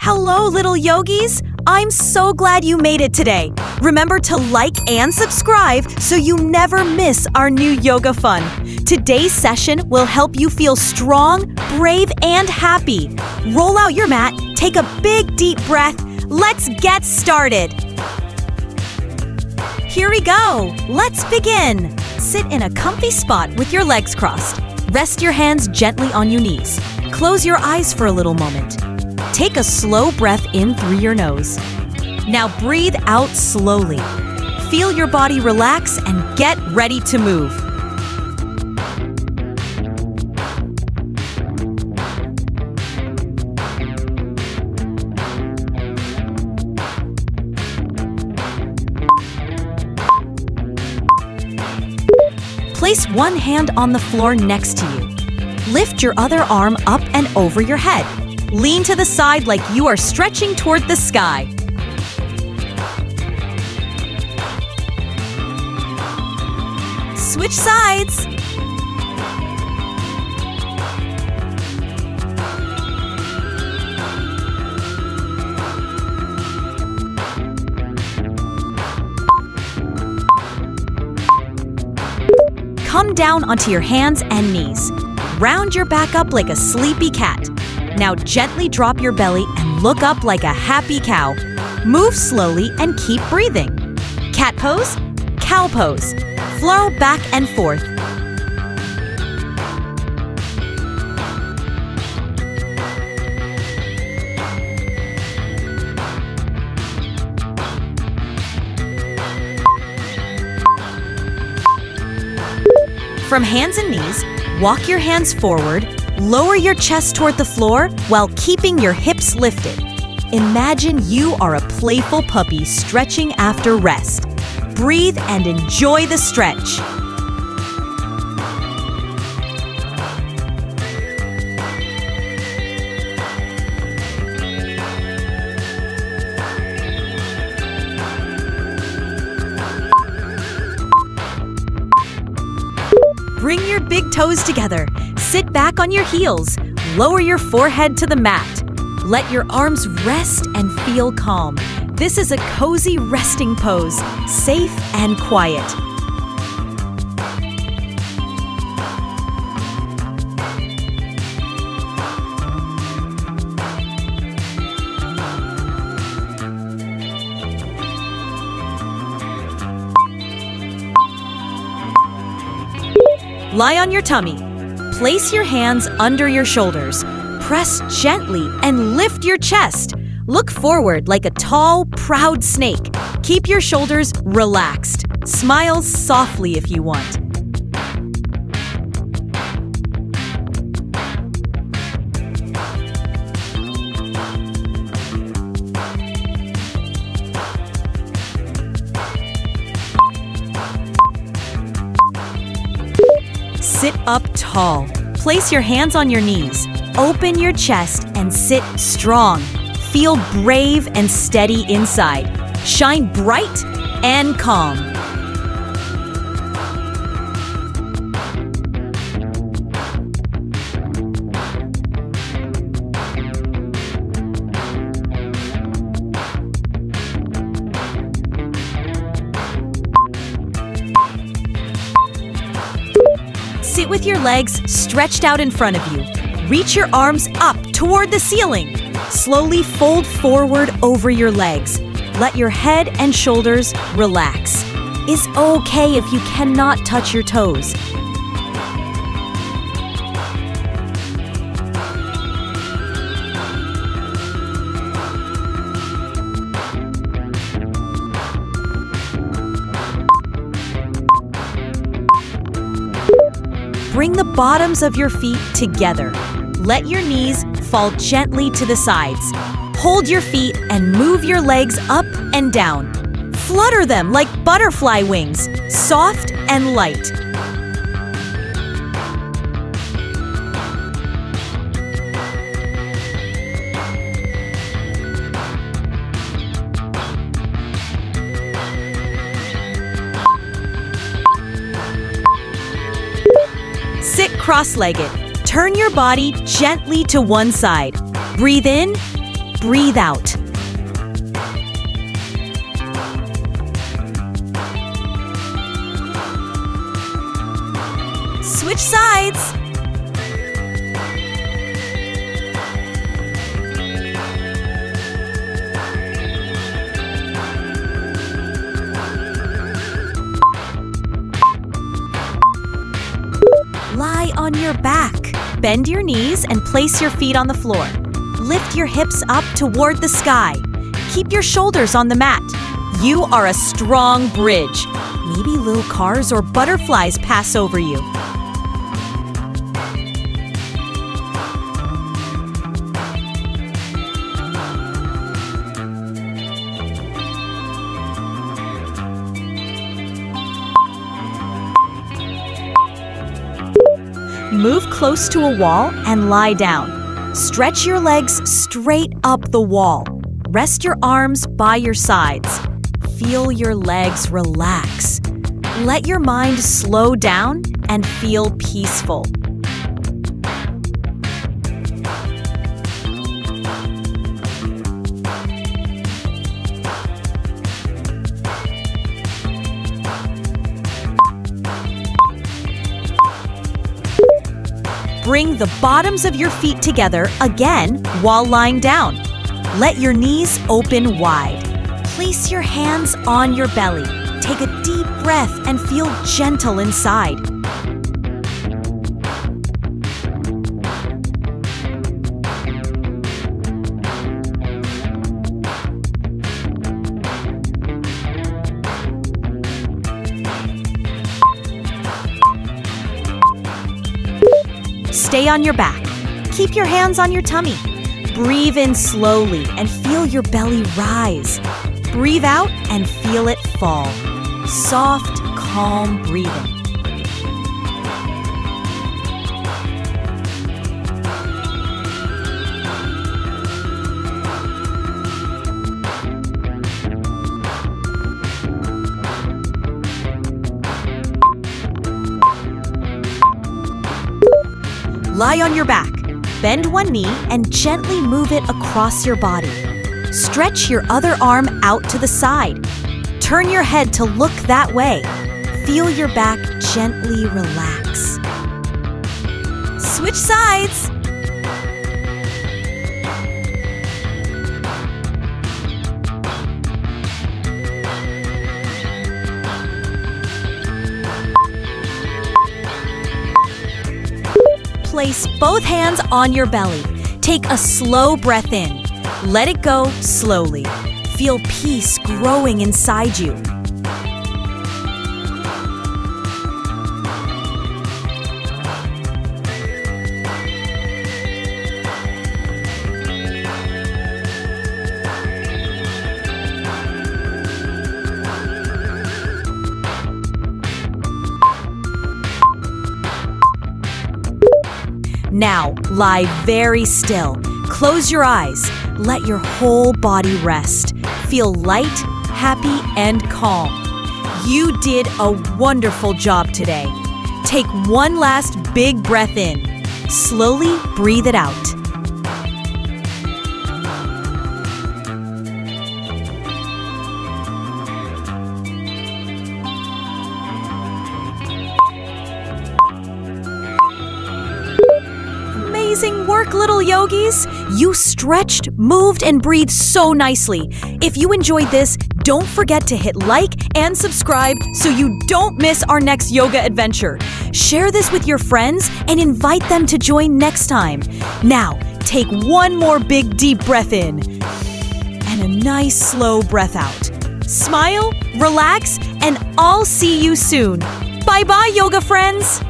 Hello, little yogis! I'm so glad you made it today. Remember to like and subscribe so you never miss our new yoga fun. Today's session will help you feel strong, brave, and happy. Roll out your mat, take a big deep breath. Let's get started. Here we go. Let's begin. Sit in a comfy spot with your legs crossed. Rest your hands gently on your knees. Close your eyes for a little moment. Take a slow breath in through your nose. Now breathe out slowly. Feel your body relax and get ready to move. Place one hand on the floor next to you. Lift your other arm up and over your head. Lean to the side like you are stretching toward the sky. Switch sides. Come down onto your hands and knees. Round your back up like a sleepy cat. Now gently drop your belly and look up like a happy cow. Move slowly and keep breathing. Cat pose, cow pose. Flow back and forth. From hands and knees, walk your hands forward. Lower your chest toward the floor while keeping your hips lifted. Imagine you are a playful puppy stretching after rest. Breathe and enjoy the stretch. Bring your big toes together. Sit back on your heels. Lower your forehead to the mat. Let your arms rest and feel calm. This is a cozy resting pose, safe and quiet. Lie on your tummy. Place your hands under your shoulders. Press gently and lift your chest. Look forward like a tall, proud snake. Keep your shoulders relaxed. Smile softly if you want. Sit up tall. Place your hands on your knees. Open your chest and sit strong. Feel brave and steady inside. Shine bright and calm. Sit with your legs stretched out in front of you. Reach your arms up toward the ceiling. Slowly fold forward over your legs. Let your head and shoulders relax. It's okay if you cannot touch your toes. Bring the bottoms of your feet together. Let your knees fall gently to the sides. Hold your feet and move your legs up and down. Flutter them like butterfly wings, soft and light. Sit cross-legged. Turn your body gently to one side. Breathe in, breathe out. Switch sides. Lie on your back. Bend your knees and place your feet on the floor. Lift your hips up toward the sky. Keep your shoulders on the mat. You are a strong bridge. Maybe little cars or butterflies pass over you. Move close to a wall and lie down. Stretch your legs straight up the wall. Rest your arms by your sides. Feel your legs relax. Let your mind slow down and feel peaceful. Bring the bottoms of your feet together again while lying down. Let your knees open wide. Place your hands on your belly. Take a deep breath and feel gentle inside. Stay on your back. Keep your hands on your tummy. Breathe in slowly and feel your belly rise. Breathe out and feel it fall. Soft, calm breathing. Lie on your back. Bend one knee and gently move it across your body. Stretch your other arm out to the side. Turn your head to look that way. Feel your back gently relax. Switch sides. Place both hands on your belly. Take a slow breath in. Let it go slowly. Feel peace growing inside you. Now, lie very still. Close your eyes. Let your whole body rest. Feel light, happy, and calm. You did a wonderful job today. Take one last big breath in. Slowly breathe it out. Amazing work, little yogis! You stretched, moved, and breathed so nicely. If you enjoyed this, don't forget to hit like and subscribe so you don't miss our next yoga adventure. Share this with your friends and invite them to join next time. Now, take one more big deep breath in and a nice slow breath out. Smile, relax, and I'll see you soon. Bye-bye, yoga friends!